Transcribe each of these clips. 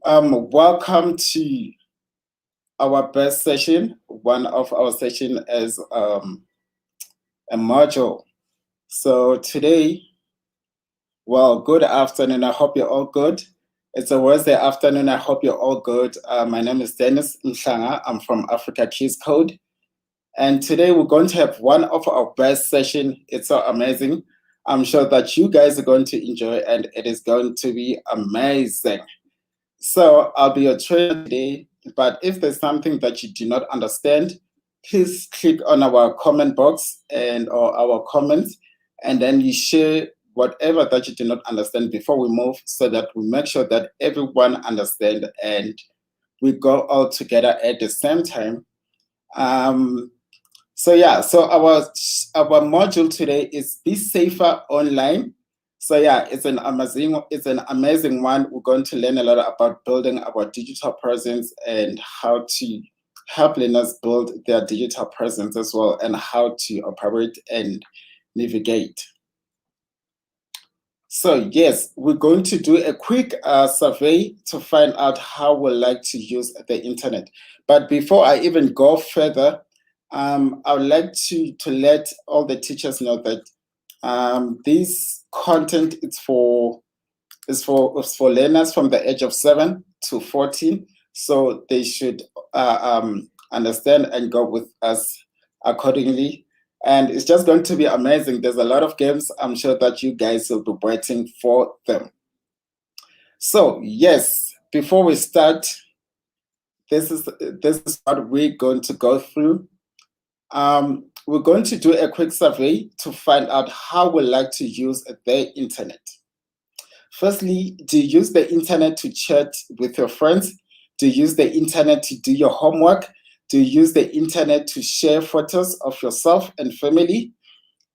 Welcome to our best session. One of our session is a module. So today, well, good afternoon. I hope you're all good. It's a Wednesday afternoon. I hope you're all good. My name is Dennis Mhlanga. I'm from AfricaKidsCode. And today we're going to have one of our best session. It's so amazing. I'm sure that you guys are going to enjoy and it is going to be amazing. So I'll be your trainer today, but if there's something that you do not understand, please click on our comment box or our comments, and then you share whatever that you do not understand before we move, so that we make sure that everyone understands and we go all together at the same time. So our module today is Be Safer Online. So yeah, it's an amazing one. We're going to learn a lot about building our digital presence and how to help learners build their digital presence as well, and how to operate and navigate. So yes, we're going to do a quick survey to find out how we like to use the internet. But before I even go further, I would like to let all the teachers know that this content is for learners from the age of 7 to 14, so they should understand and go with us accordingly. And it's just going to be amazing. There's a lot of games. I'm sure that you guys will be waiting for them. So yes, before we start, this is what we're going to go through. We're going to do a quick survey to find out how we like to use the internet. Firstly, do you use the internet to chat with your friends? Do you use the internet to do your homework? Do you use the internet to share photos of yourself and family?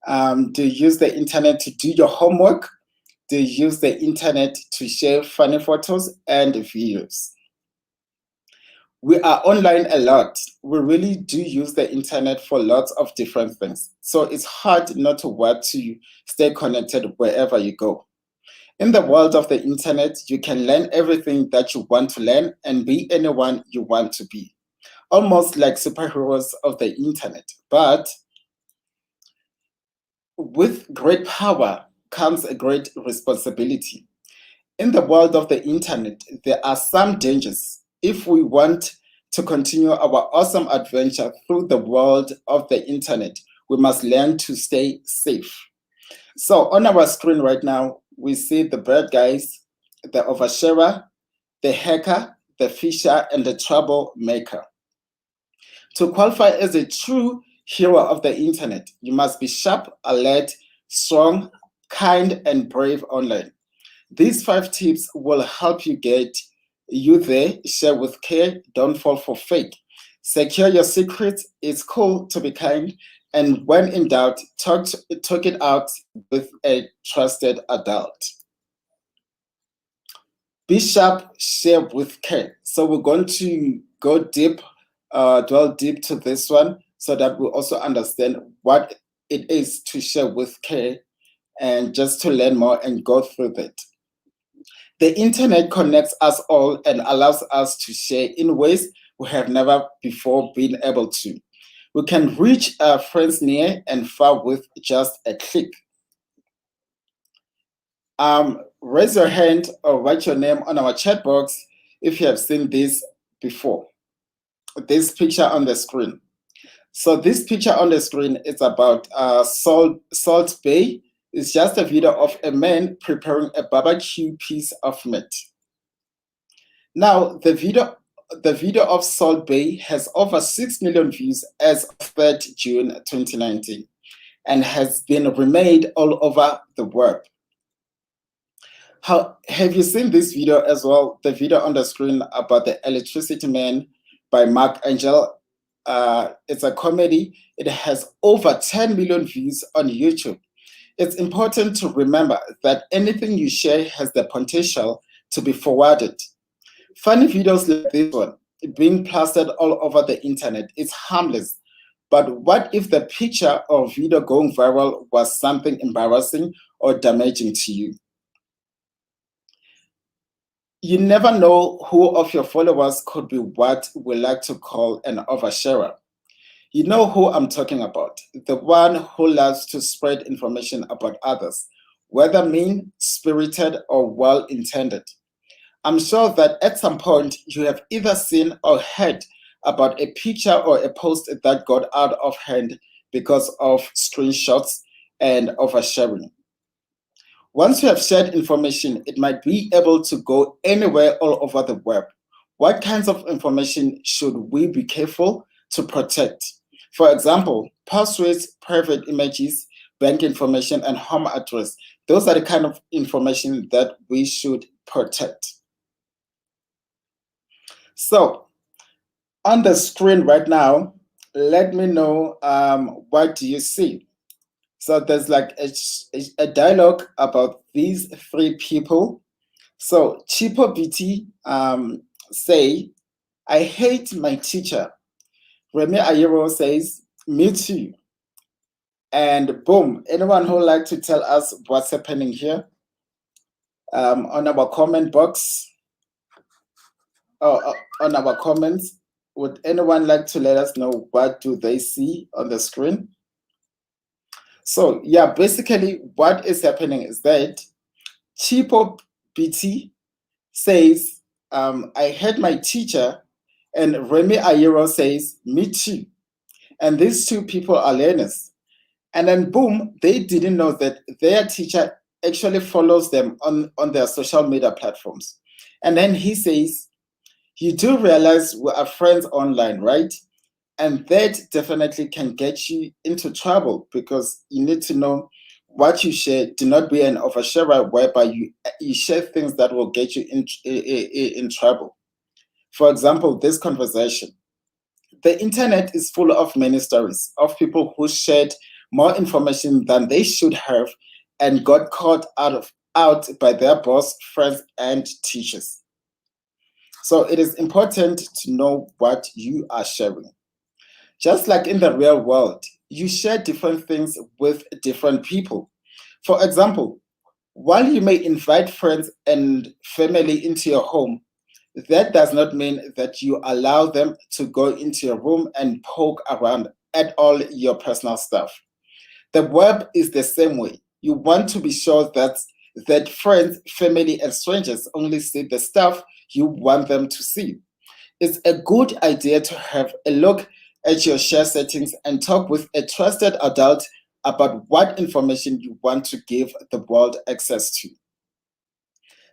Do you use the internet to do your homework? Do you use the internet to share funny photos and videos? We are online a lot. We really do use the internet for lots of different things. So it's hard not to want to stay connected wherever you go. In the world of the internet, you can learn everything that you want to learn and be anyone you want to be. Almost like superheroes of the internet. But with great power comes a great responsibility. In the world of the internet, there are some dangers. If we want to continue our awesome adventure through the world of the internet, we must learn to stay safe. So on our screen right now, we see the bad guys, the oversharer, the hacker, the phisher, and the troublemaker. To qualify as a true hero of the internet, you must be sharp, alert, strong, kind, and brave online. These 5 tips will help you get you there. Share with care, don't fall for fake. Secure your secrets, it's cool to be kind, and when in doubt, talk it out with a trusted adult. Be sharp, share with care. So we're going to go deep, dwell deep to this one, so that we also understand what it is to share with care, and just to learn more and go through it. The internet connects us all and allows us to share in ways we have never before been able to. We can reach our friends near and far with just a click. Raise your hand or write your name on our chat box if you have seen this before. This picture on the screen. So this picture on the screen is about Salt Bay. It's just a video of a man preparing a barbecue piece of meat. Now, the video of Salt Bay has over 6 million views as of 3rd June 2019 and has been remade all over the world. Have you seen this video as well? The video on the screen about the Electricity Man by Mark Angel. It's a comedy. It has over 10 million views on YouTube. It's important to remember that anything you share has the potential to be forwarded. Funny videos like this one, being plastered all over the internet, is harmless. But what if the picture or video going viral was something embarrassing or damaging to you? You never know who of your followers could be what we like to call an oversharer. You know who I'm talking about, the one who loves to spread information about others, whether mean-spirited or well-intended. I'm sure that at some point you have either seen or heard about a picture or a post that got out of hand because of screenshots and oversharing. Once you have shared information, it might be able to go anywhere all over the web. What kinds of information should we be careful to protect? For example, passwords, private images, bank information, and home address. Those are the kind of information that we should protect. So on the screen right now, let me know what do you see. So there's like a dialogue about these three people. So Chipo BT say, I hate my teacher. Remy Ayero says, me too. And boom, anyone who would like to tell us what's happening here on our comment box or on our comments, would anyone like to let us know what do they see on the screen? So yeah, basically what is happening is that Chipo BT says, I hate my teacher, and Remy Ayero says, me too. And these two people are learners. And then boom, they didn't know that their teacher actually follows them on their social media platforms. And then he says, you do realize we are friends online, right? And that definitely can get you into trouble because you need to know what you share. Do not be an oversharer whereby you share things that will get you in trouble. For example, this conversation. The internet is full of many stories of people who shared more information than they should have and got caught out by their boss, friends, and teachers. So it is important to know what you are sharing. Just like in the real world, you share different things with different people. For example, while you may invite friends and family into your home, that does not mean that you allow them to go into your room and poke around at all your personal stuff. The web is the same way. You want to be sure that friends, family, and strangers only see the stuff you want them to see. It's a good idea to have a look at your share settings and talk with a trusted adult about what information you want to give the world access to.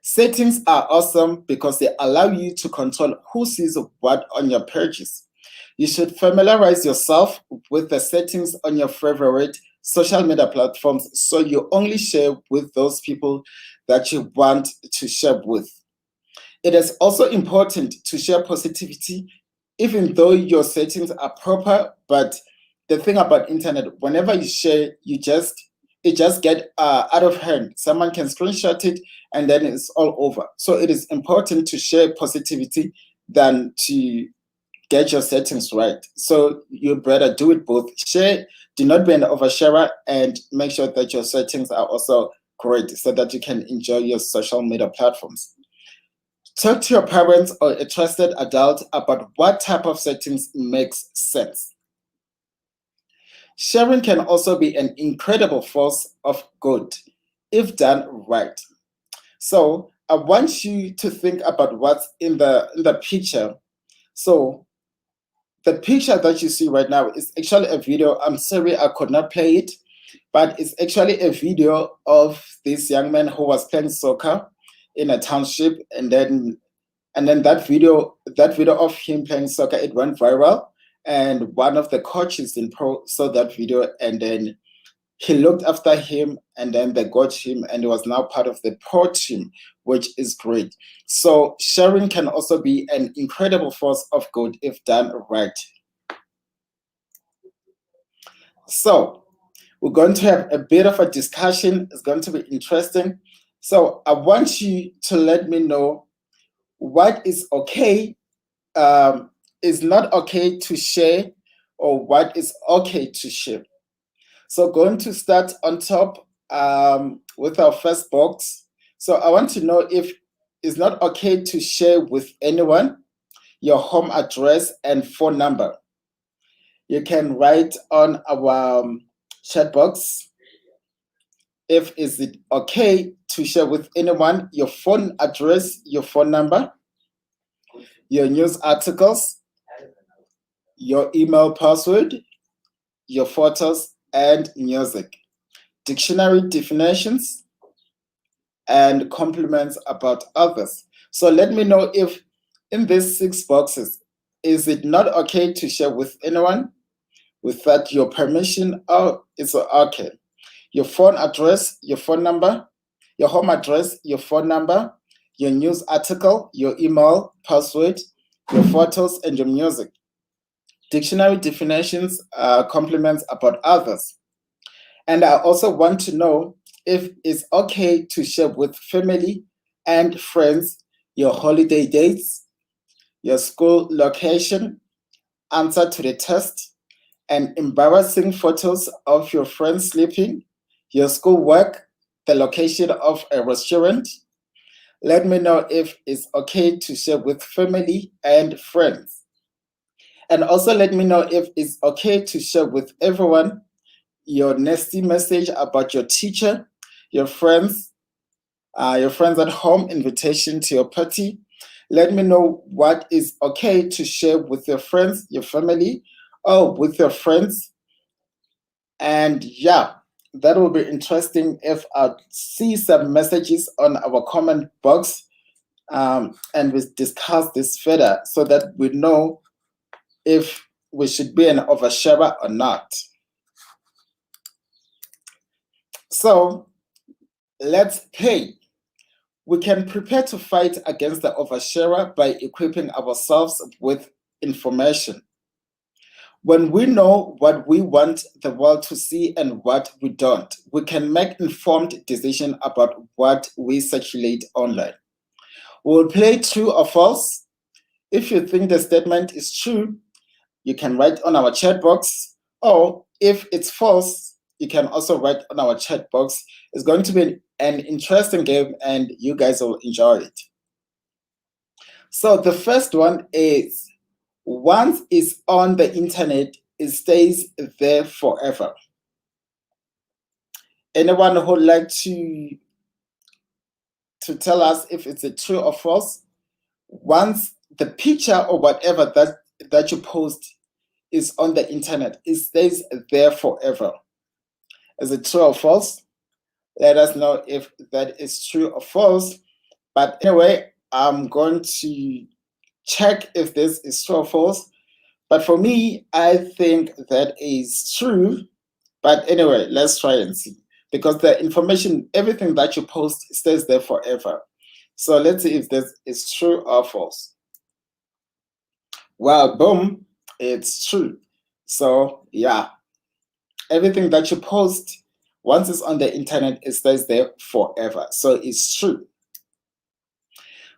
Settings are awesome because they allow you to control who sees what on your pages. You should familiarize yourself with the settings on your favorite social media platforms so you only share with those people that you want to share with. It is also important to share positivity, even though your settings are proper. But the thing about internet, whenever you share, it just get out of hand. Someone can screenshot it, and then it's all over. So it is important to share positivity than to get your settings right. So you better do it both. Share, do not be an oversharer, and make sure that your settings are also correct so that you can enjoy your social media platforms. Talk to your parents or a trusted adult about what type of settings makes sense. Sharing can also be an incredible force of good if done right. So I want you to think about what's in the picture. So the picture that you see right now is actually a video. I'm sorry I could not play it, but it's actually a video of this young man who was playing soccer in a township, and then that video of him playing soccer, it went viral, and one of the coaches in pro saw that video, and then he looked after him, and then they got him, and he was now part of the pro team, which is great. So sharing can also be an incredible force of good if done right. So we're going to have a bit of a discussion. It's going to be interesting. So I want you to let me know what is okay, is not okay to share, or what is okay to share. So going to start on top with our first box. So I want to know if it's not okay to share with anyone your home address and phone number. You can write on our chat box if is it okay to share with anyone your phone address, your phone number, your news articles, your email password, your photos and music, dictionary definitions, and compliments about others. So let me know if in these 6 boxes, is it not okay to share with anyone without your permission, or it's okay? Your phone address, your phone number, your home address, your phone number, your news article, your email password, your photos, and your music. Dictionary definitions, compliments about others. And I also want to know if it's okay to share with family and friends your holiday dates, your school location, answer to the test, and embarrassing photos of your friends sleeping, your schoolwork, the location of a restaurant. Let me know if it's okay to share with family and friends. And also let me know if it's okay to share with everyone your nasty message about your teacher, your friends at home, invitation to your party. Let me know what is okay to share with your friends, your family, or with your friends. And yeah, that will be interesting if I see some messages on our comment box, and we discuss this further so that we know if we should be an oversharer or not. So let's play. We can prepare to fight against the oversharer by equipping ourselves with information. When we know what we want the world to see and what we don't, we can make informed decisions about what we circulate online. We'll play true or false. If you think the statement is true, you can write on our chat box, or if it's false, you can also write on our chat box. It's going to be an interesting game and you guys will enjoy it. So the first one is, once it's on the internet, it stays there forever. Anyone who would like to tell us if it's a true or false? Once the picture or whatever that you post is on the internet, it stays there forever. Is it true or false? Let us know if that is true or false. But anyway, I'm going to check if this is true or false. But for me, I think that is true. But anyway, let's try and see. Because the information, everything that you post stays there forever. So let's see if this is true or false. Well, boom, it's true. So yeah, everything that you post, once it's on the internet, it stays there forever. So it's true.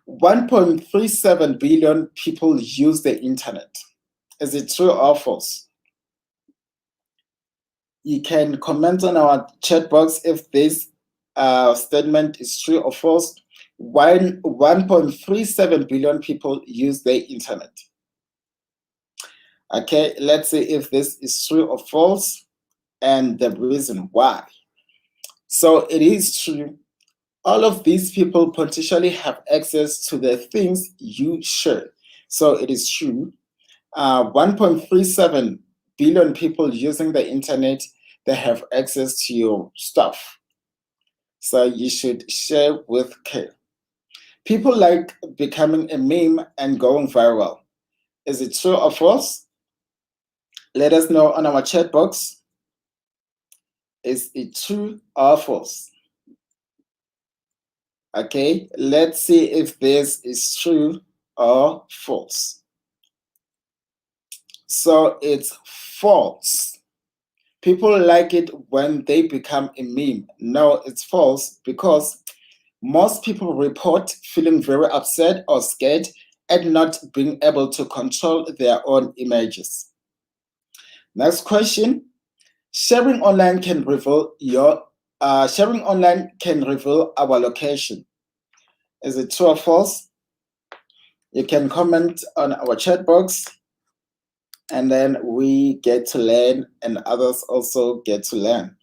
1.37 billion people use the internet. Is it true or false? You can comment on our chat box if this statement is true or false. 1.37 billion people use the internet. Okay, let's see if this is true or false and the reason why. So it is true. All of these people potentially have access to the things you share. So it is true. 1.37 billion people using the internet, they have access to your stuff. So you should share with care. People like becoming a meme and going viral. Is it true or false? Let us know on our chat box. Is it true or false? Okay, let's see if this is true or false. So it's false. People like it when they become a meme. No, it's false because most people report feeling very upset or scared and not being able to control their own images. Next question. Sharing online can reveal our location. Is it true or false? You can comment on our chat box, and then we get to learn and others also get to learn.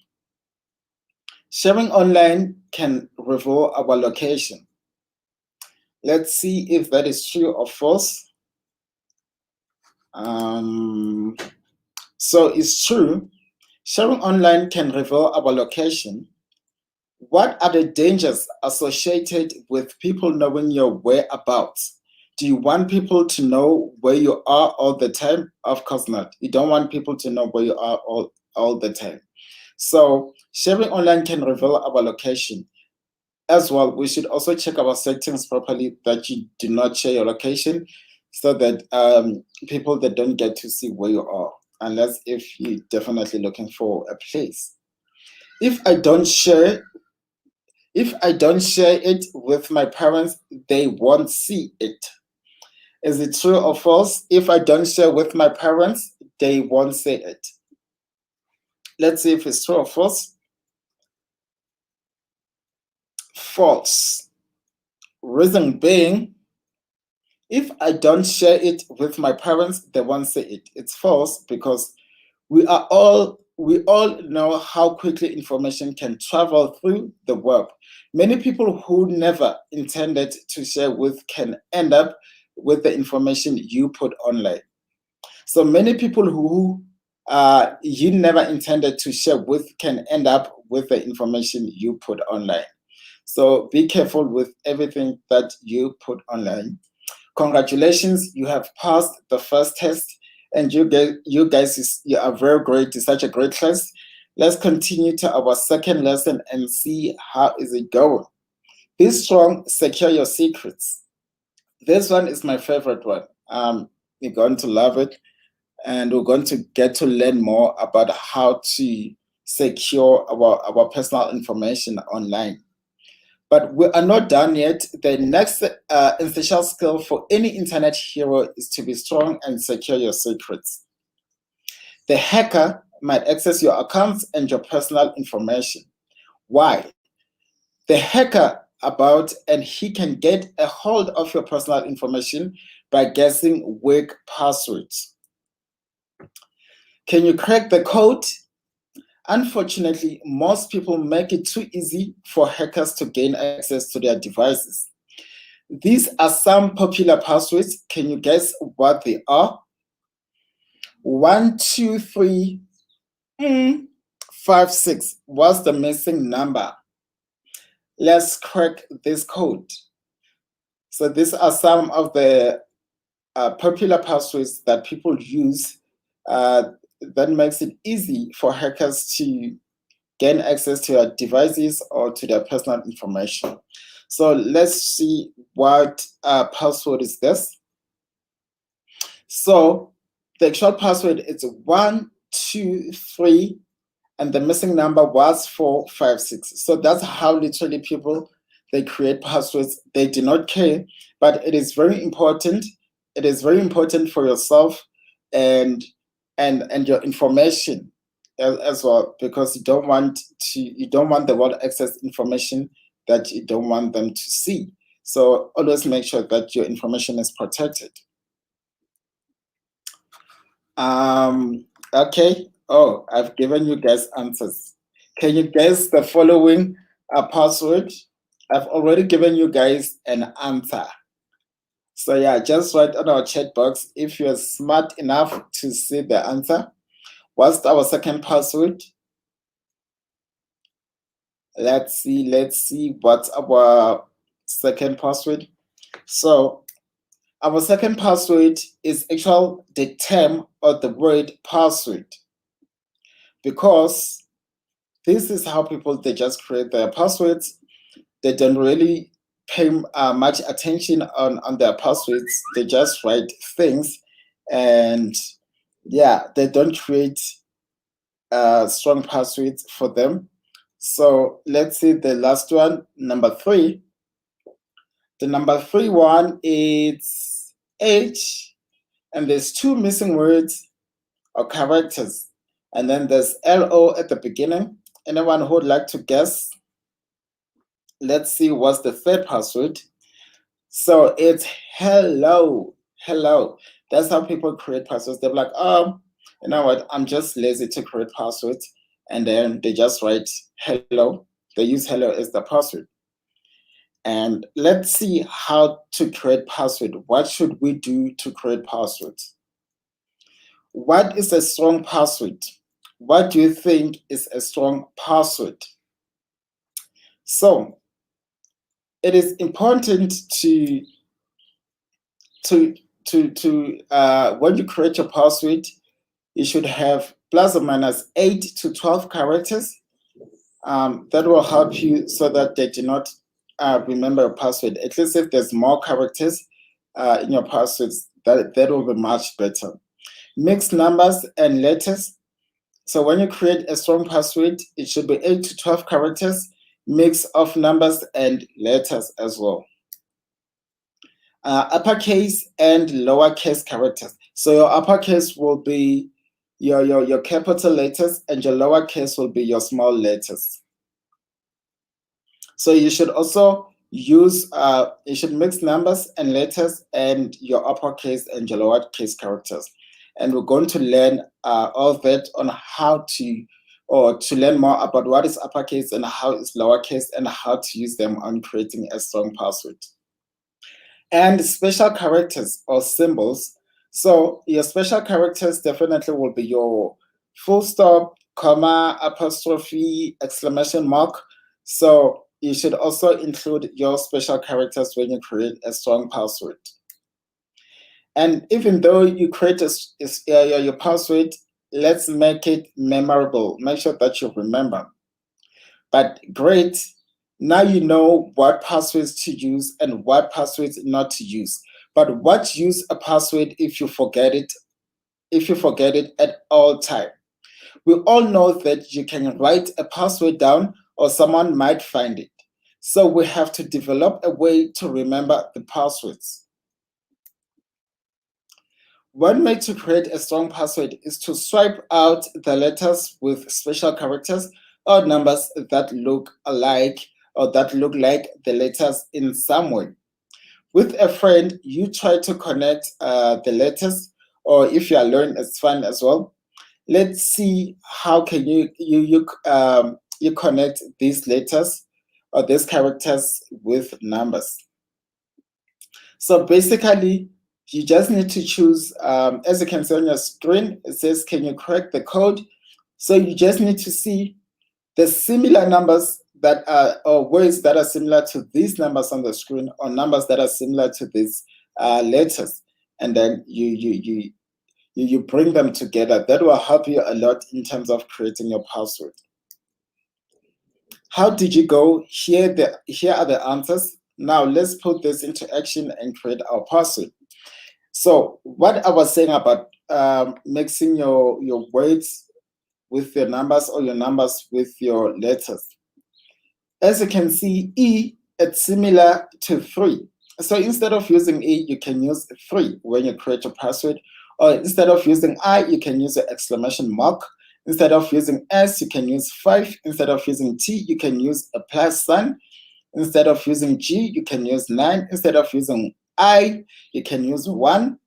Sharing online can reveal our location. Let's see if that is true or false. So it's true. Sharing online can reveal our location. What are the dangers associated with people knowing your whereabouts? Do you want people to know where you are all the time? Of course not. You don't want people to know where you are all the time. So sharing online can reveal our location. As well, we should also check our settings properly that you do not share your location, so that people that don't get to see where you are, unless if you're definitely looking for a place. If I don't share it with my parents, they won't see it. Is it true or false? If I don't share with my parents, they won't see it. Let's see if it's true or false. False. Reason being, if I don't share it with my parents, they won't see it. It's false because we all know how quickly information can travel through the web. Many people who never intended to share with can end up with the information you put online. So many people who you never intended to share with can end up with the information you put online. So be careful with everything that you put online. Congratulations, you have passed the first test, and you guys, you are very great. It's such a great class. Let's continue to our second lesson and see how is it going. Be strong, secure your secrets. This one is my favorite one. You're going to love it, and we're going to get to learn more about how to secure our personal information online. But we are not done yet. The next essential skill for any internet hero is to be strong and secure your secrets. The hacker might access your accounts and your personal information. Why? The hacker and he can get a hold of your personal information by guessing weak passwords. Can you crack the code? Unfortunately, most people make it too easy for hackers to gain access to their devices. These are some popular passwords. Can you guess what they are? 1, 2, 3, 5, 6. What's the missing number? Let's crack this code. So these are some of the popular passwords that people use that makes it easy for hackers to gain access to their devices or to their personal information. So let's see what password is this. So the actual password is 1, 2, 3, and the missing number was 4, 5, 6. So that's how literally people, they create passwords. They do not care, but it is very important. It is very important for yourself and your information as well, because you don't want the world access information that you don't want them to see. So always make sure that your information is protected. Okay. Oh, I've given you guys answers. Can you guess the following password? I've already given you guys an answer. So yeah, just write on our chat box if you're smart enough to see the answer. What's our second password? Let's see what's our second password. So our second password is actually the term or the word password, because this is how people, they just create their passwords. They don't really pay much attention on their passwords. They just write things, and yeah, they don't create strong passwords for them. So let's see the last one, number 3. The number 3 one is H, and there's 2 missing words or characters, and then there's LO at the beginning. Anyone who would like to guess? Let's see what's the third password. So it's hello, hello. That's how people create passwords. They're like, you know what? I'm just lazy to create passwords. And then they just write hello. They use hello as the password. And let's see how to create password. What should we do to create passwords? What is a strong password? What do you think is a strong password? So it is important to when you create your password, you should have plus or minus 8 to 12 characters. That will help you so that they do not remember a password. At least if there's more characters in your passwords, that will be much better. Mixed numbers and letters. So when you create a strong password, it should be 8 to 12 characters, mix of numbers and letters as well. Uppercase and lowercase characters. So your uppercase will be your capital letters and your lowercase will be your small letters. So you should also use, you should mix numbers and letters and your uppercase and your lowercase characters. And we're going to learn all that on how to, or to learn more about what is uppercase and how is lowercase and how to use them on creating a strong password. And special characters or symbols. So your special characters definitely will be your full stop, comma, apostrophe, exclamation mark. So you should also include your special characters when you create a strong password. And even though you create your password, let's make it memorable. Make sure that you remember. But great, now you know what passwords to use and what passwords not to use. But what use a password if you forget it? If you forget it at all time. We all know that you can write a password down or someone might find it. So we have to develop a way to remember the passwords. One way to create a strong password is to swipe out the letters with special characters or numbers that look alike or that look like the letters in some way. With a friend, you try to connect the letters, or if you are alone, it's fine as well. Let's see how can you connect these letters or these characters with numbers. So basically, you just need to choose, as you can see on your screen, it says, can you crack the code? So you just need to see the similar numbers that are, or words that are similar to these numbers on the screen, or numbers that are similar to these letters. And then you bring them together. That will help you a lot in terms of creating your password. How did you go? Here are the answers. Now let's put this into action and create our password. So what I was saying about mixing your words with your numbers or your numbers with your letters. As you can see, E, it's similar to 3. So instead of using E, you can use 3 when you create your password. Or instead of using I, you can use an exclamation mark. Instead of using S, you can use 5. Instead of using T, you can use a plus sign. Instead of using G, you can use 9. Instead of using I, you can use 1.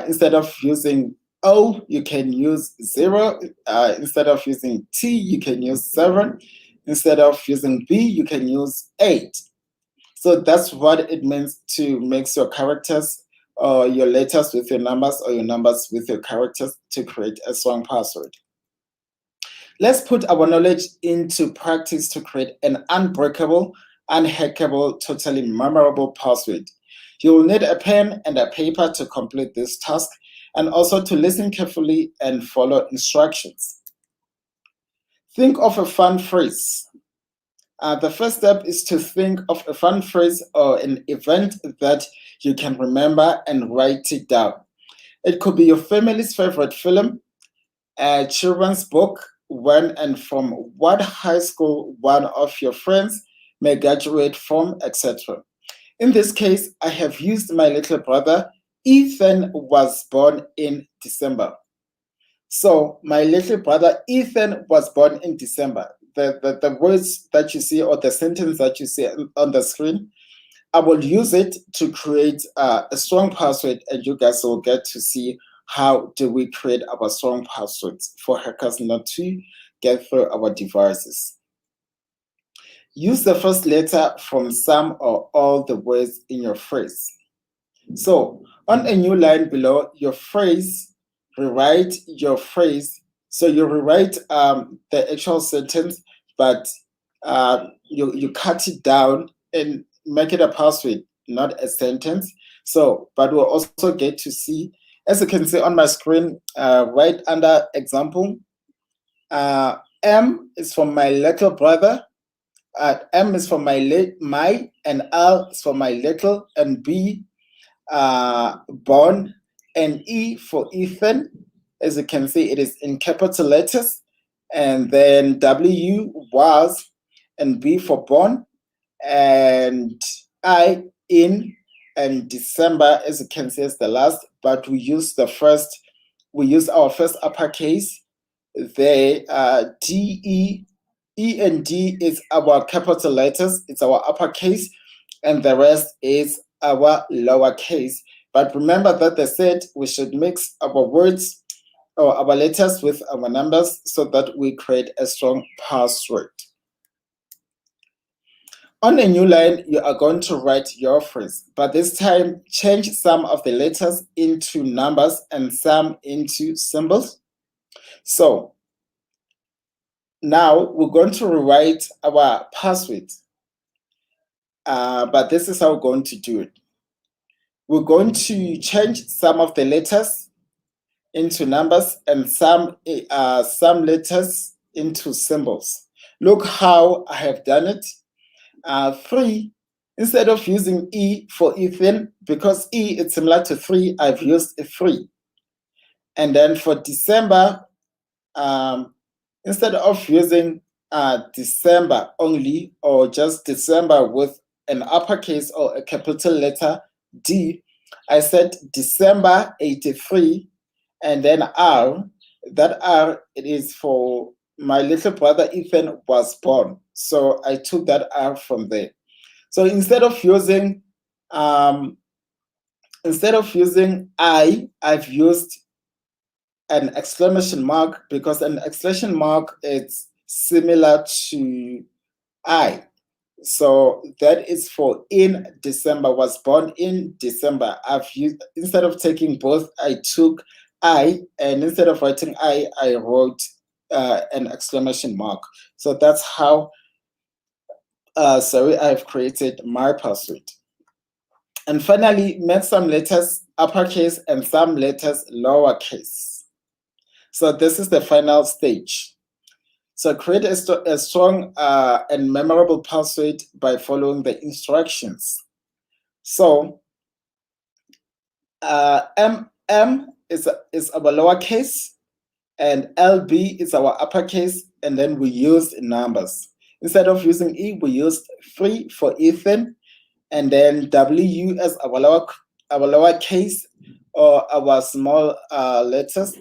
Instead of using O, you can use 0. Instead of using T, you can use 7. Instead of using B, you can use 8. So that's what it means to mix your characters or your letters with your numbers or your numbers with your characters to create a strong password. Let's put our knowledge into practice to create an unbreakable, unhackable, totally memorable password. You will need a pen and a paper to complete this task and also to listen carefully and follow instructions. Think of a fun phrase. The first step is to think of a fun phrase or an event that you can remember and write it down. It could be your family's favorite film, a children's book, when and from what high school one of your friends may graduate from, etc. In this case, I have used my little brother. Ethan was born in December. So my little brother Ethan was born in December. The words that you see or the sentence that you see on the screen, I will use it to create a strong password, and you guys will get to see how do we create our strong passwords for hackers not to get through our devices. Use the first letter from some or all the words in your phrase. So on a new line below your phrase, rewrite your phrase. So you rewrite the actual sentence, but you cut it down and make it a password, not a sentence. So, but we'll also get to see, as you can see on my screen, right under example, M is for my little brother, M is for my, and L is for my little, and B, born, and E for Ethan. As you can see, it is in capital letters, and then W was, and B for born, and I in, and December, as you can see, is the last, but we use our first uppercase. The D, E and D is our capital letters, it's our uppercase, and the rest is our lowercase. But remember that they said we should mix our words or our letters with our numbers so that we create a strong password. On a new line, you are going to write your phrase, but this time change some of the letters into numbers and some into symbols. So now we're going to rewrite our password, but this is how we're going to do it. We're going to change some of the letters into numbers and some letters into symbols. Look how I have done it. 3, instead of using E for Ethan, because E is similar to 3, I've used a 3. And then for December, instead of using December only, or just December with an uppercase or a capital letter D, I said December 83, and then R. That R, it is for my little brother Ethan was born. So I took that R from there. So instead of using I, I've used an exclamation mark, because an exclamation mark is similar to I. So that is for in December, was born in December. I've used, instead of taking both, I took I, and instead of writing I wrote an exclamation mark. So that's how I've created my password. And finally, make some letters uppercase and some letters lowercase. So this is the final stage. So create a strong and memorable password by following the instructions. So M is our lowercase, and LB is our uppercase, and then we use numbers. Instead of using E, we used 3 for Ethan, and then W as our lowercase or our small letters,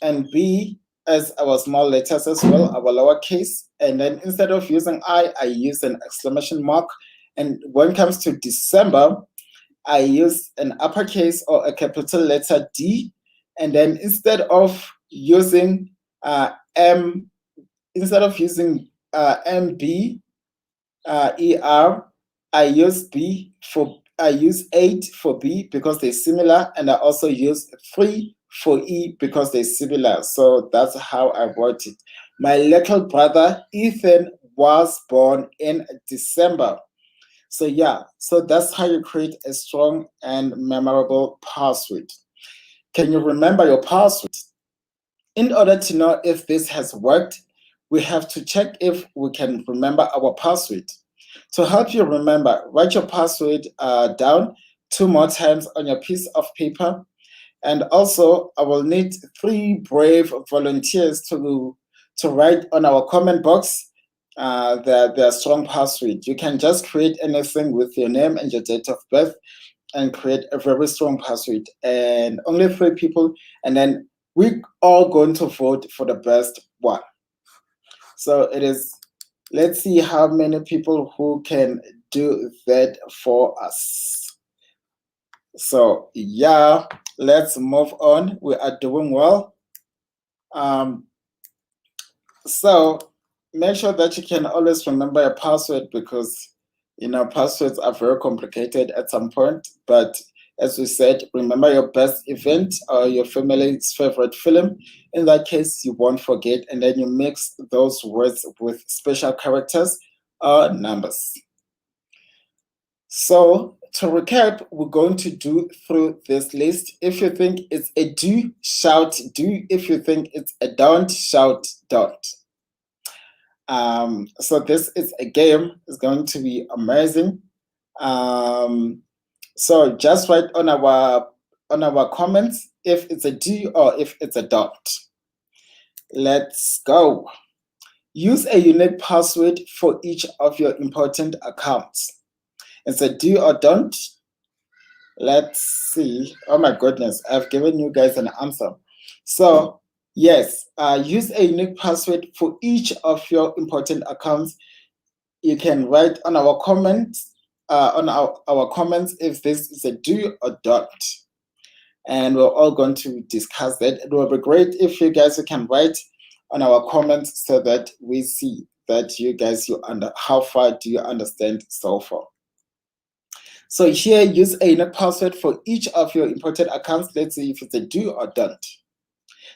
and B as our small letters as well, our lowercase. And then instead of using I use an exclamation mark. And when it comes to December, I use an uppercase or a capital letter D. And then instead of using MB, ER, I use 8 for B because they're similar, and I also use 3 for E because they're similar. So that's how I wrote it. My little brother Ethan was born in December. So yeah, so that's how you create a strong and memorable password. Can you remember your password? In order to know if this has worked, we have to check if we can remember our password. To help you remember, write your password down 2 more times on your piece of paper. And also, I will need 3 brave volunteers to write on our comment box their strong password. You can just create anything with your name and your date of birth and create a very strong password. And only 3 people, and then we're all going to vote for the best one. So it is, let's see how many people who can do that for us. So yeah, let's move on. We are doing well. So make sure that you can always remember your password, because passwords are very complicated at some point. But as we said, remember your best event or your family's favorite film. In that case, you won't forget, and then you mix those words with special characters or numbers. So to recap, we're going to do through this list. If you think it's a do, shout do. If you think it's a don't, shout don't. So this is a game. It's going to be amazing. So just write on our comments if it's a do or if it's a don't. Let's go. Use a unique password for each of your important accounts. It's a do or don't. Let's see. Oh my goodness, I've given you guys an answer. So yes, use a unique password for each of your important accounts. You can write on our comments, our comments if this is a do or don't. And we're all going to discuss that. It will be great if you guys can write on our comments so that we see that you guys, how far do you understand so far. So here, use a unique password for each of your important accounts. Let's see if it's a do or don't.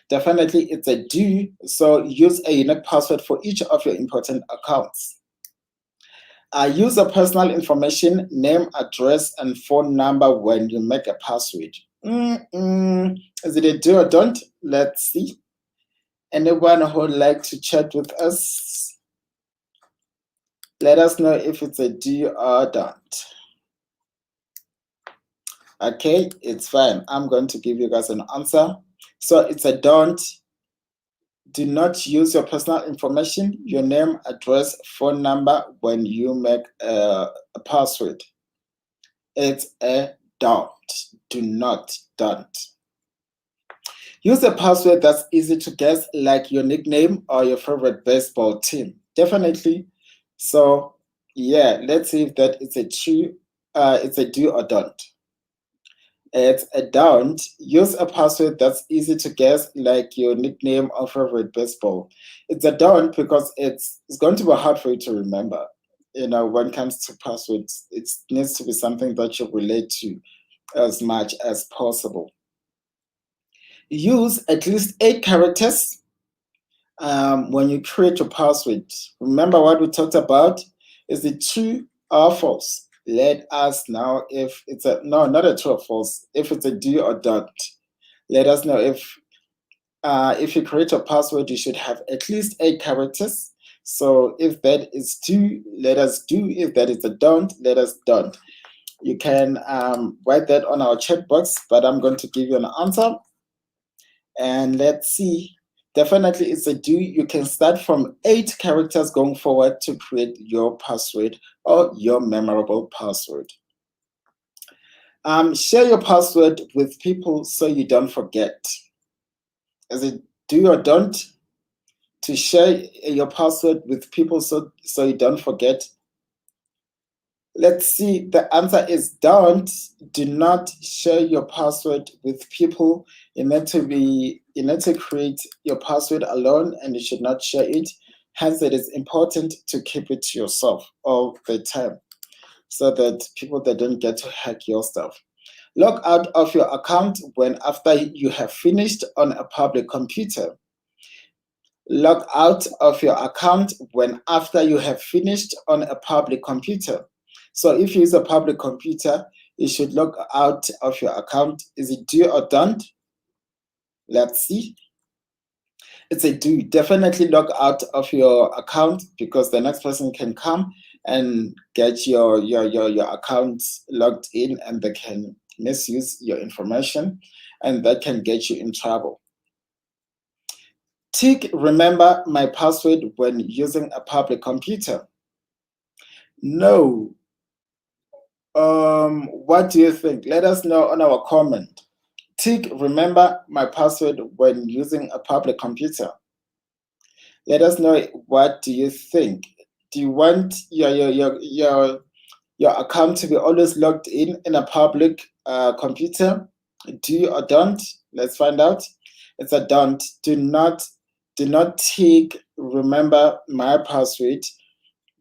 Definitely it's a do, so use a unique password for each of your important accounts. Use your personal information, name, address, and phone number when you make a password. Is it a do or don't? Let's see. Anyone who would like to chat with us, let us know if it's a do or don't. Okay, it's fine. I'm going to give you guys an answer. So it's a don't. Do not use your personal information, your name, address, phone number when you make a password. It's a don't. Do not, don't. Use a password that's easy to guess, like your nickname or your favorite baseball team. Definitely. So yeah, let's see if that is a true, it's a do or don't. It's a don't. Use a password that's easy to guess, like your nickname or favorite baseball. It's a don't because it's going to be hard for you to remember. When it comes to passwords, it needs to be something that you relate to as much as possible. Use at least 8 characters when you create your password. Remember what we talked about? Is it true or false? Let us know if it's not a true or false. If it's a do or don't, let us know if you create a password, you should have at least 8 characters. So if that is do, let us do. If that is a don't, let us don't. You can write that on our chat box, but I'm going to give you an answer. And let's see. Definitely it's a do. You can start from 8 characters going forward to create your password or your memorable password. Share your password with people so you don't forget. Is it do or don't? To share your password with people so you don't forget. Let's see, the answer is don't. Do not share your password with people. You need to create your password alone, and you should not share it. Hence, it is important to keep it to yourself all the time so that people that don't get to hack your stuff. Log out of your account after you have finished on a public computer. Log out of your account after you have finished on a public computer. So if you use a public computer, you should log out of your account. Is it do or don't? Let's see. It's a do. Definitely log out of your account because the next person can come and get your account logged in, and they can misuse your information, and that can get you in trouble. Tick remember my password when using a public computer. No. What do you think? Let us know on our comment. Tick remember my password when using a public computer. Let us know, what do you think? Do you want your your account to be always logged in a public computer? Do or don't? Let's find out. It's a don't. Do not tick remember my password,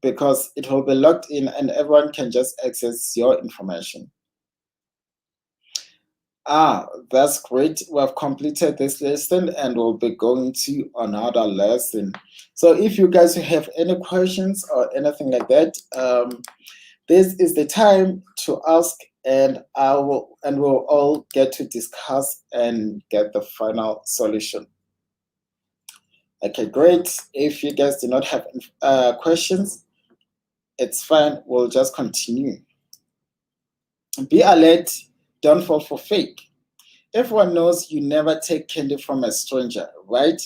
because it will be logged in and everyone can just access your information. That's great. We have completed this lesson and we'll be going to another lesson. So if you guys have any questions or anything like that, this is the time to ask, and we'll all get to discuss and get the final solution. Okay, great. If you guys do not have questions, it's fine. We'll just continue. Be alert. Don't fall for fake. Everyone knows you never take candy from a stranger, right?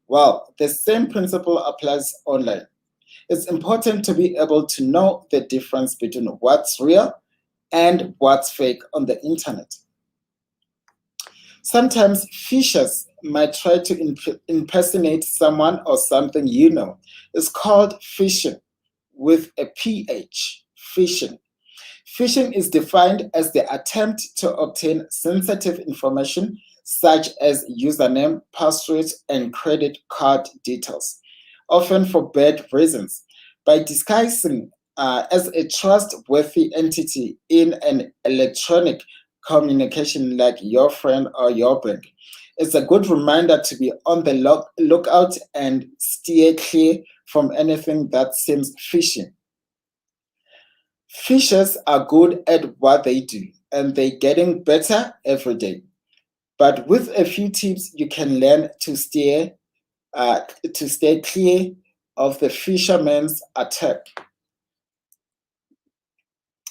Well, the same principle applies online. It's important to be able to know the difference between what's real and what's fake on the internet. Sometimes phishers might try to impersonate someone or something you know. It's called phishing with a PH, phishing. Phishing is defined as the attempt to obtain sensitive information such as username, passwords, and credit card details, often for bad reasons, by disguising as a trustworthy entity in an electronic communication like your friend or your bank. It's a good reminder to be on the lookout and steer clear from anything that seems fishy. Phishers are good at what they do, and they're getting better every day. But with a few tips, you can learn to stay clear of the fisherman's attack.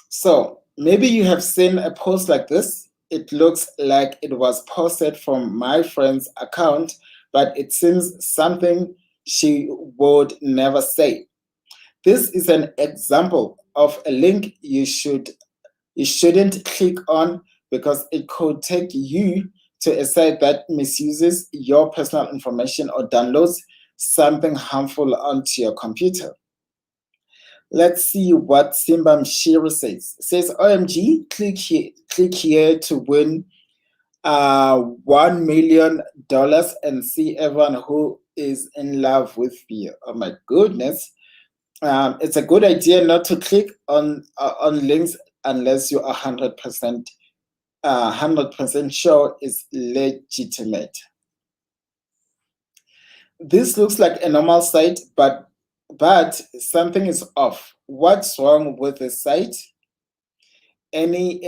So maybe you have seen a post like this. It looks like it was posted from my friend's account, but it seems something she would never say. This is an example of a link you shouldn't click on, because it could take you to a site that misuses your personal information or downloads something harmful onto your computer. Let's see what Simbam Shiri says. It says, OMG, click here to win $1 million and see everyone who is in love with you. Oh my goodness. It's a good idea not to click on links unless you're 100% sure it's legitimate. This looks like a normal site, but something is off. What's wrong with the site? Any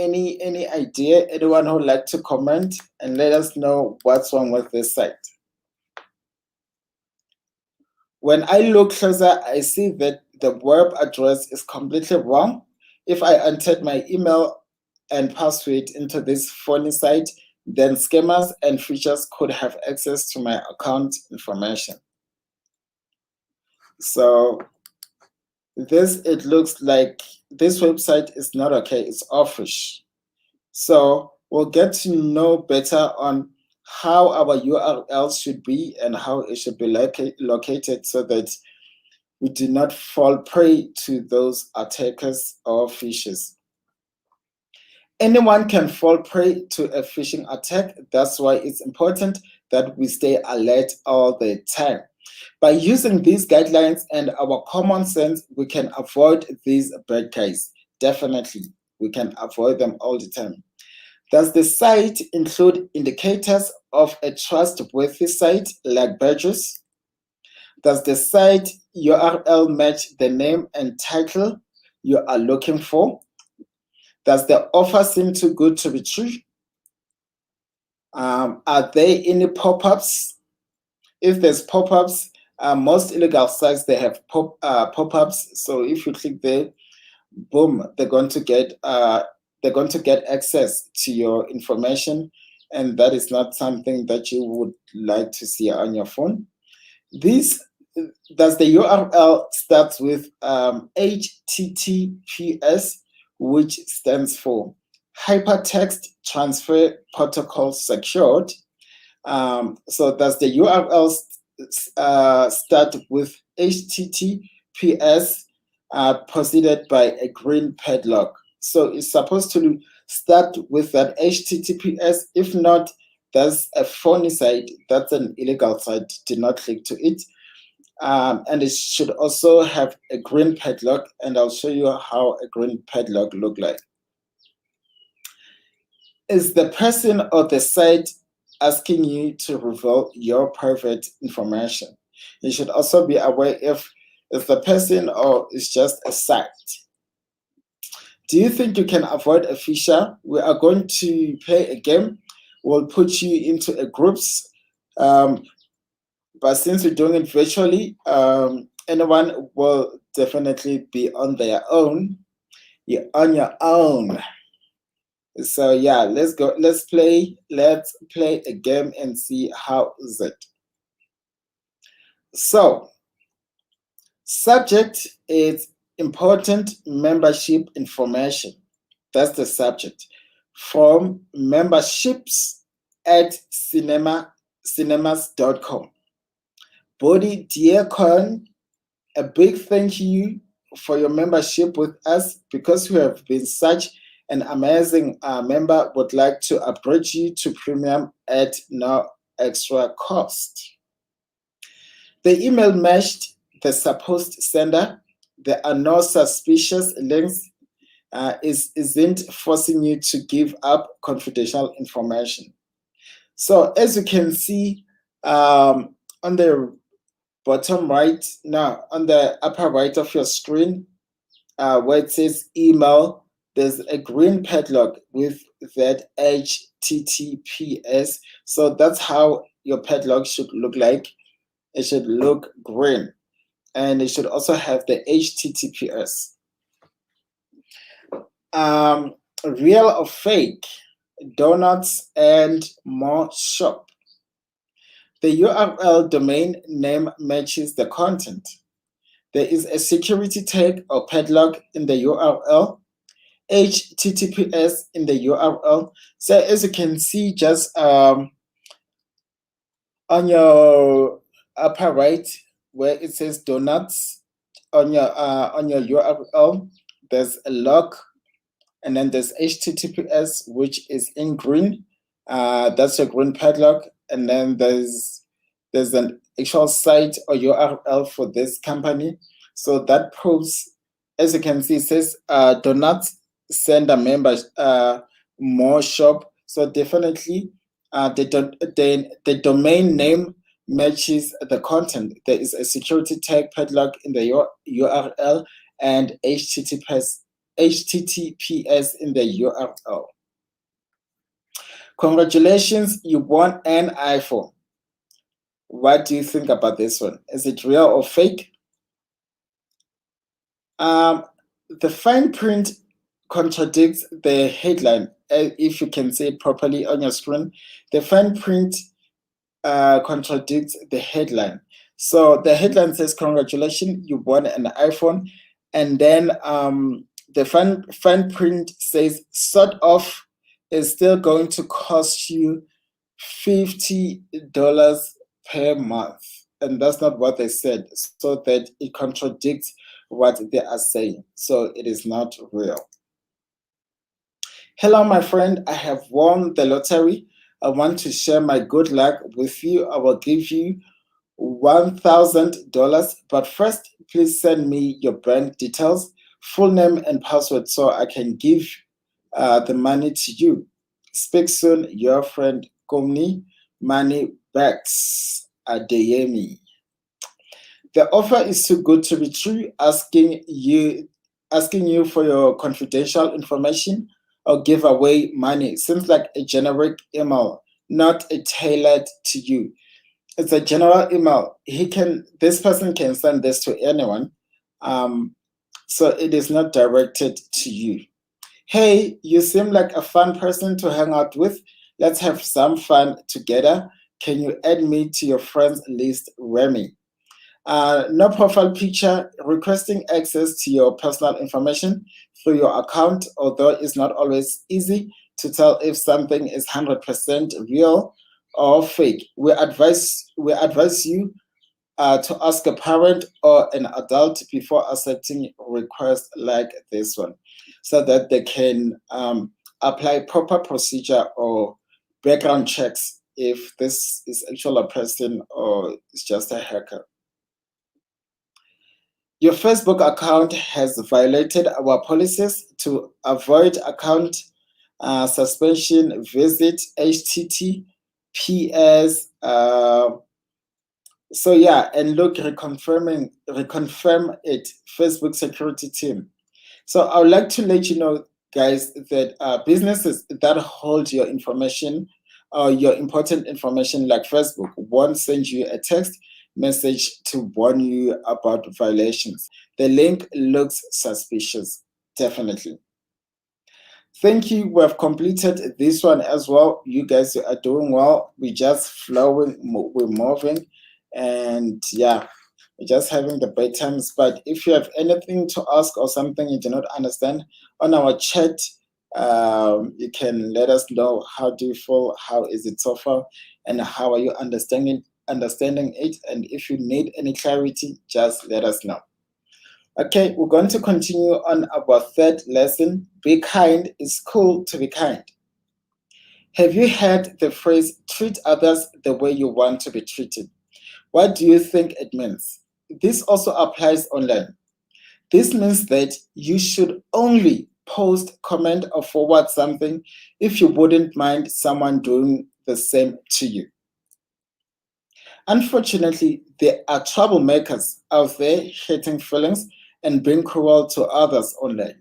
idea? Anyone who would like to comment and let us know what's wrong with this site? When I look closer, I see that the web address is completely wrong. If I entered my email and password into this phony site, then scammers and phishers could have access to my account information. So it looks like this website is not okay, it's offish. So we'll get to know better on how our URL should be and how it should be located, so that we do not fall prey to those attackers or phishers. Anyone can fall prey to a phishing attack. That's why it's important that we stay alert all the time. By using these guidelines and our common sense, we can avoid these bad guys. Definitely, we can avoid them all the time. Does the site include indicators of a trustworthy site like badges? Does the site URL match the name and title you are looking for? Does the offer seem too good to be true? Are there any pop-ups? If there's pop-ups, most illegal sites, they have pop-ups. So if you click there, boom, they're going to get access to your information, and that is not something that you would like to see on your phone. Does the URL start with HTTPS, which stands for Hypertext Transfer Protocol Secured? So does the URL start with HTTPS preceded by a green padlock. So it's supposed to start with that HTTPS. If not, that's a phony site. That's an illegal site. Do not click to it. And it should also have a green padlock, and I'll show you how a green padlock look like. Is the person or the site asking you to reveal your private information? You should also be aware if the person or it's just a site. Do you think you can avoid a phisher? We are going to play a game. We'll put you into a groups. But since we're doing it virtually, anyone will definitely be on their own. You're on your own. So yeah, let's go. Let's play a game and see how is it. So, subject is important membership information. That's the subject. From memberships at cinemas.com. Body, dear Con, a big thank you for your membership with us. Because you have been such an amazing member, would like to upgrade you to premium at no extra cost. The email matched the supposed sender. There are no suspicious links. Isn't forcing you to give up confidential information. So as you can see on the bottom right, now on the upper right of your screen, where it says email, there's a green padlock with that HTTPS. So that's how your padlock should look like. It should look green, and it should also have the HTTPS. Real or fake? Donuts and more shop. The URL domain name matches the content. There is a security tag or padlock in the URL, HTTPS in the URL. So as you can see, just on your upper right, where it says donuts, on your URL, there's a lock, and then there's HTTPS, which is in green. That's a green padlock, and then there's an actual site or URL for this company. So that proves, as you can see, it says do not send a member more shop. So definitely the domain name matches the content. There is a security tag padlock in the URL and HTTPS in the URL. Congratulations, you won an iPhone. What do you think about this one? Is it real or fake? The fine print contradicts the headline. If you can see it properly on your screen, the fine print contradicts the headline. So the headline says, congratulations, you won an iPhone. And then the fine print says, sort of is still going to cost you $50 per month. And that's not what they said. So that it contradicts what they are saying. So it is not real. Hello, my friend. I have won the lottery. I want to share my good luck with you. I will give you $1,000. But first, please send me your bank details, full name and password, so I can give the money to you. Speak soon, your friend Komni Money Backs Adeyemi. The offer is too good to be true, asking you for your confidential information or give away money. Seems like a generic email, not a tailored to you. It's a general email. This person can send this to anyone. So it is not directed to you. Hey, you seem like a fun person to hang out with. Let's have some fun together. Can you add me to your friends list, Remy? No profile picture, requesting access to your personal information through your account, although it's not always easy to tell if something is 100% real or fake. We advise you to ask a parent or an adult before accepting requests like this one, so that they can apply proper procedure or background checks if this is actually a person or it's just a hacker. Your Facebook account has violated our policies. To avoid account suspension, visit https so yeah, and look, reconfirm it, Facebook security team. So I would like to let you know, guys, that businesses that hold your information or your important information like Facebook won't send you a text message to warn you about violations. The link looks suspicious, definitely. Thank you. We have completed this one as well. You guys are doing well. We're just flowing, we're moving, and yeah, we're just having the great times. But if you have anything to ask or something you do not understand on our chat, you can let us know. How do you feel? How is it so far? And how are you understanding it? And if you need any clarity, just let us know. Okay, we're going to continue on our third lesson. Be kind. It's cool to be kind. Have you heard the phrase, treat others the way you want to be treated? What do you think it means? This also applies online. This means that you should only post, comment, or forward something if you wouldn't mind someone doing the same to you. Unfortunately, there are troublemakers out there hurting feelings and being cruel to others online.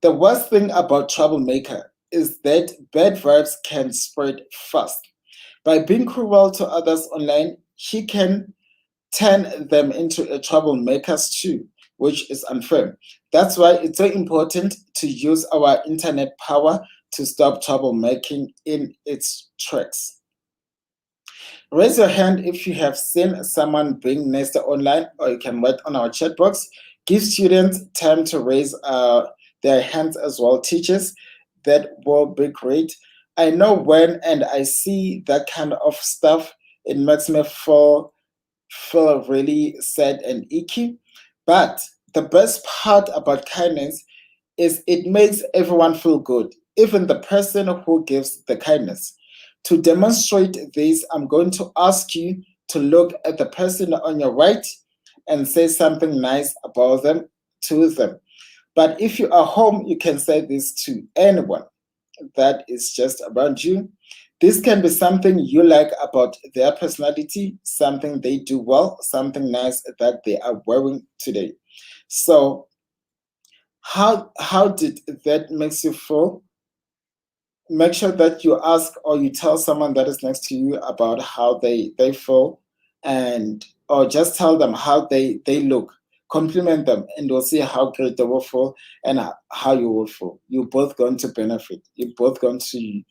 The worst thing about troublemaker is that bad vibes can spread fast. By being cruel to others online, he can turn them into a troublemakers too, which is unfair. That's why it's so important to use our internet power to stop troublemaking in its tracks. Raise your hand if you have seen someone being nasty online, or you can write on our chat box. Give students time to raise their hands as well. Teachers, that will be great. I know when and I see that kind of stuff, it makes me feel really sad and icky. But the best part about kindness is it makes everyone feel good, even the person who gives the kindness. To demonstrate this, I'm going to ask you to look at the person on your right and say something nice about them to them. But if you are home, you can say this to anyone that is just around you. This can be something you like about their personality, something they do well, something nice that they are wearing today. So how did that makes you feel? Make sure that you ask or you tell someone that is next to you about how they feel, and or just tell them how they look. Compliment them, and we'll see how great they will feel and how you will feel. You're both going to benefit. You're both going to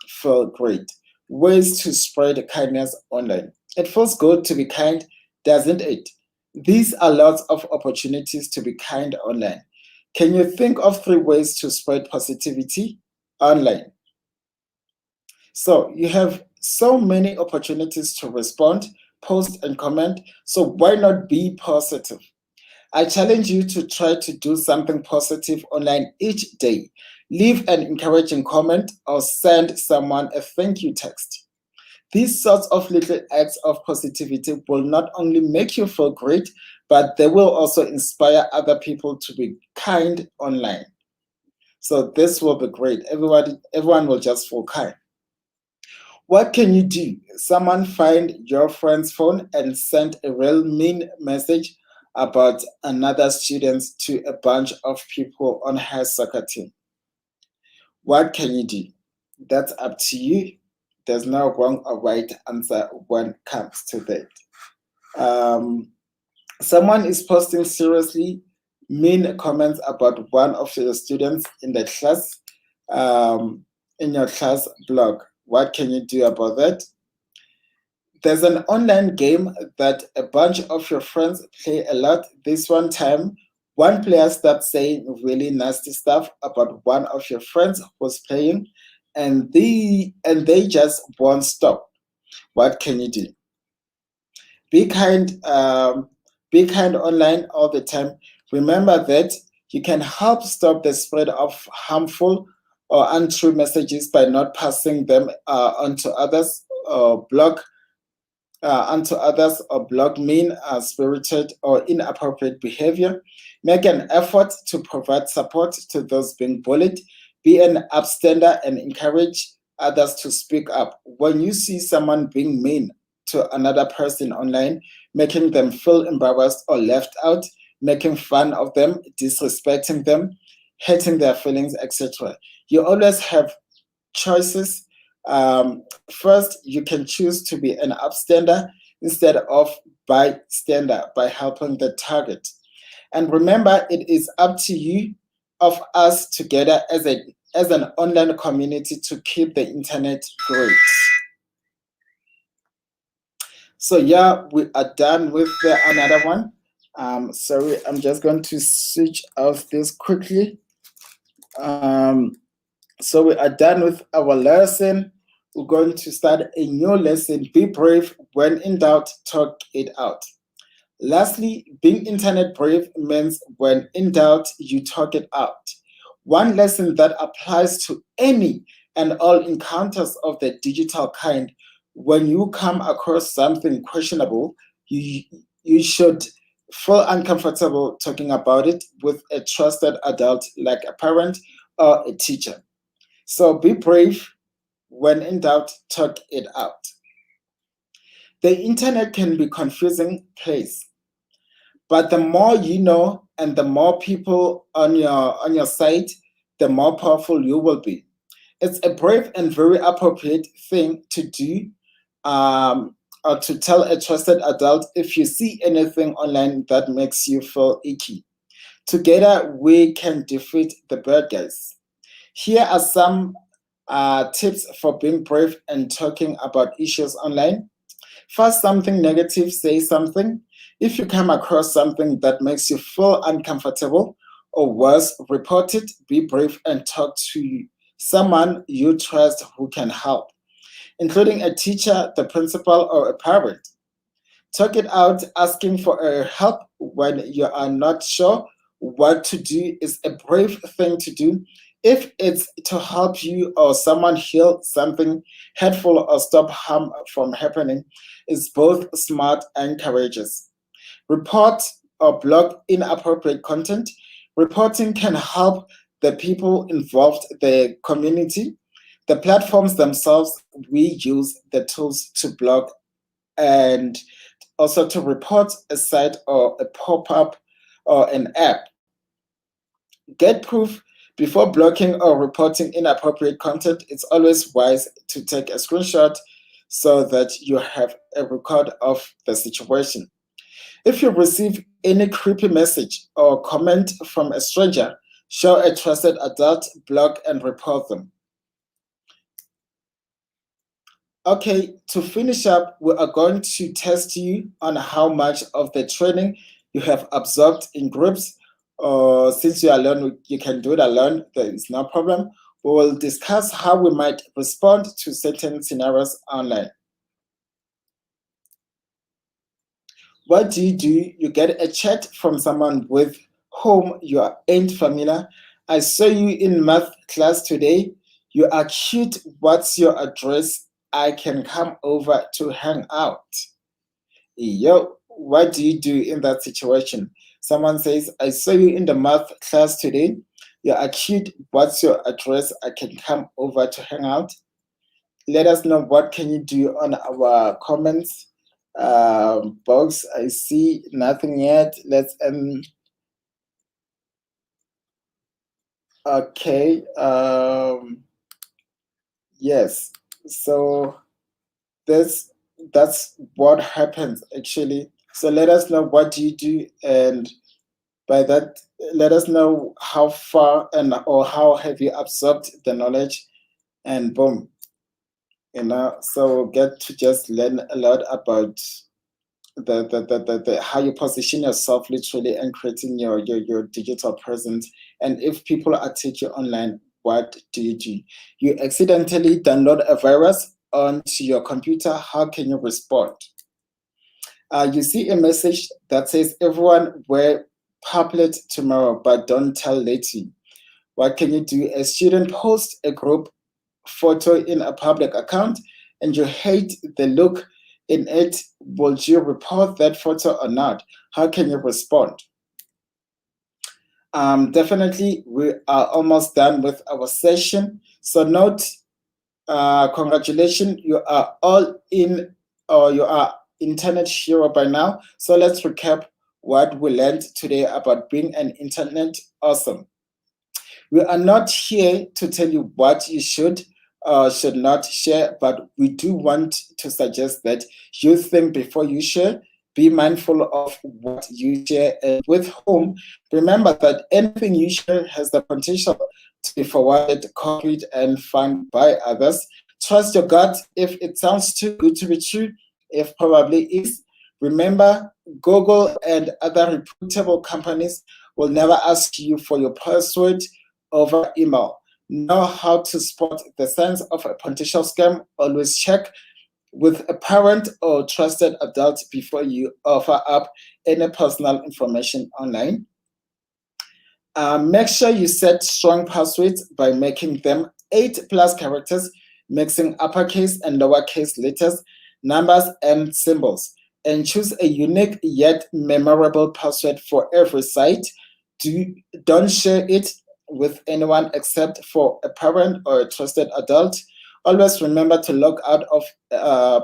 feel great. Ways to spread kindness online. It feels good to be kind, doesn't it? These are lots of opportunities to be kind online. Can you think of 3 ways to spread positivity online? So you have so many opportunities to respond, post, and comment. So why not be positive? I challenge you to try to do something positive online each day. Leave an encouraging comment or send someone a thank you text. These sorts of little acts of positivity will not only make you feel great, but they will also inspire other people to be kind online. So this will be great. Everyone will just feel kind. What can you do? Someone find your friend's phone and send a real mean message about another student to a bunch of people on her soccer team. What can you do? That's up to you. There's no wrong or right answer when it comes to that. Someone is posting seriously mean comments about one of your students in the class, in your class blog. What can you do about that? There's an online game that a bunch of your friends play a lot. This one time, one player starts saying really nasty stuff about one of your friends who's playing, and they just won't stop. What can you do? Be kind, be kind online all the time. Remember that you can help stop the spread of harmful or untrue messages by not passing them on to others, or block mean, spirited, or inappropriate behavior. Make an effort to provide support to those being bullied. Be an upstander and encourage others to speak up. When you see someone being mean to another person online, making them feel embarrassed or left out, making fun of them, disrespecting them, hurting their feelings, etc., you always have choices. First, you can choose to be an upstander instead of bystander by helping the target. And remember, it is up to you, of us together as an online community, to keep the internet great. So yeah, we are done with another one. Sorry, I'm just going to switch off this quickly. So we are done with our lesson. We're going to start a new lesson. Be brave. When in doubt, talk it out. Lastly, being internet brave means when in doubt, you talk it out. One lesson that applies to any and all encounters of the digital kind: when you come across something questionable, you should feel uncomfortable talking about it with a trusted adult like a parent or a teacher. So be brave. When in doubt, talk it out. The internet can be a confusing place, but the more you know and the more people on your site, the more powerful you will be. It's a brave and very appropriate thing to do, or to tell a trusted adult if you see anything online that makes you feel icky. Together, we can defeat the bad guys. Here are some tips for being brave and talking about issues online. First, something negative, say something. If you come across something that makes you feel uncomfortable, or worse, report it. Be brave and talk to someone you trust who can help, including a teacher, the principal, or a parent. Talk it out. Asking for help when you are not sure what to do is a brave thing to do. If it's to help you or someone heal something hurtful or stop harm from happening, it's both smart and courageous. Report or block inappropriate content. Reporting can help the people involved, the community, the platforms themselves. We use the tools to block and also to report a site or a pop-up or an app. Get proof before blocking or reporting inappropriate content. It's always wise to take a screenshot so that you have a record of the situation. If you receive any creepy message or comment from a stranger, show a trusted adult, block and report them. Okay, to finish up, we are going to test you on how much of the training you have absorbed in groups. Since you are alone, you can do it alone, there is no problem. We will discuss how we might respond to certain scenarios online. What do? You get a chat from someone with whom you ain't familiar. I saw you in math class today. You are cute. What's your address? I can come over to hang out. Yo, what do you do in that situation? Someone says, I saw you in the math class today. You are cute. What's your address? I can come over to hang out. Let us know what can you do on our comments box. I see nothing yet. Let's okay. Yes. So that's what happens actually. So let us know what you do, and by that, let us know how far and or how have you absorbed the knowledge, and boom, so get to just learn a lot about the how you position yourself literally and creating your digital presence. And if people attack you online, what do? You accidentally download a virus onto your computer, how can you respond? You see a message that says, everyone wear public tomorrow, but don't tell Letty. What can you do? A student posts a group photo in a public account and you hate the look in it. Would you report that photo or not? How can you respond? Definitely, we are almost done with our session. So note, congratulations, you are all in, or you are internet hero by now. So let's recap what we learned today about being an internet awesome. We are not here to tell you what you should or should not share, but we do want to suggest that you think before you share. Be mindful of what you share and with whom. Remember that anything you share has the potential to be forwarded, copied, and found by others. Trust your gut. If it sounds too good to be true, if probably is, remember Google and other reputable companies will never ask you for your password over email. Know how to spot the signs of a potential scam. Always check with a parent or trusted adult before you offer up any personal information online. Make sure you set strong passwords by making them 8+ characters, mixing uppercase and lowercase letters, numbers, and symbols. And choose a unique yet memorable password for every site. Don't share it with anyone except for a parent or a trusted adult. Always remember to log out of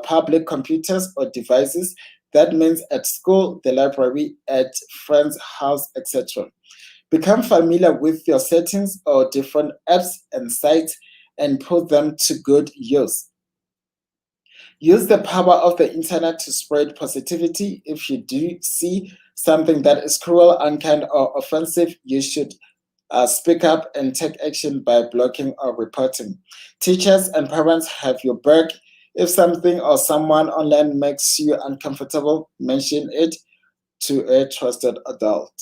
public computers or devices. That means at school, the library, at friends' house, etc. Become familiar with your settings or different apps and sites and put them to good use. Use the power of the internet to spread positivity. If you do see something that is cruel, unkind, or offensive, you should speak up and take action by blocking or reporting. Teachers and parents have your back. If something or someone online makes you uncomfortable, mention it to a trusted adult.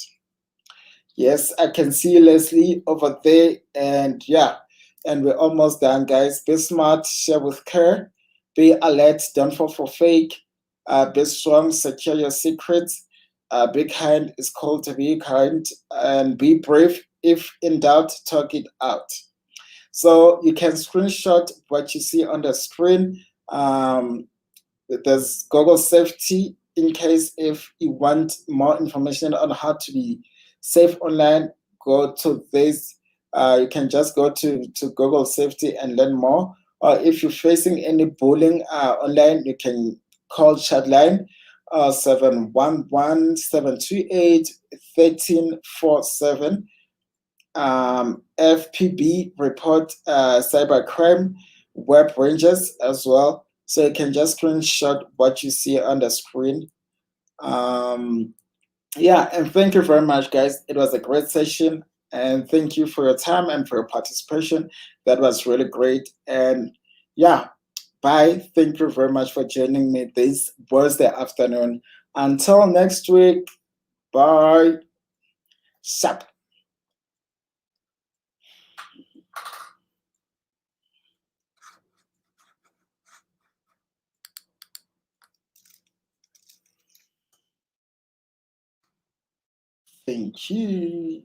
Yes, I can see Leslie over there. And yeah, and we're almost done, guys. Be smart, share with care, be alert, don't fall for fake, be strong, secure your secrets. Be kind, it's called to be kind, and be brave. If in doubt, talk it out. So you can screenshot what you see on the screen. There's Google Safety in case if you want more information on how to be safe online. Go to this. You can just go to Google Safety and learn more. Or if you're facing any bullying online, you can call chatline 711-728-1347. FPB report cybercrime web rangers as well. So you can just screenshot what you see on the screen. Yeah, and thank you very much, guys. It was a great session, and thank you for your time and for your participation. That was really great. And yeah, bye. Thank you very much for joining me this Thursday afternoon. Until next week, bye. Sup. Thank you.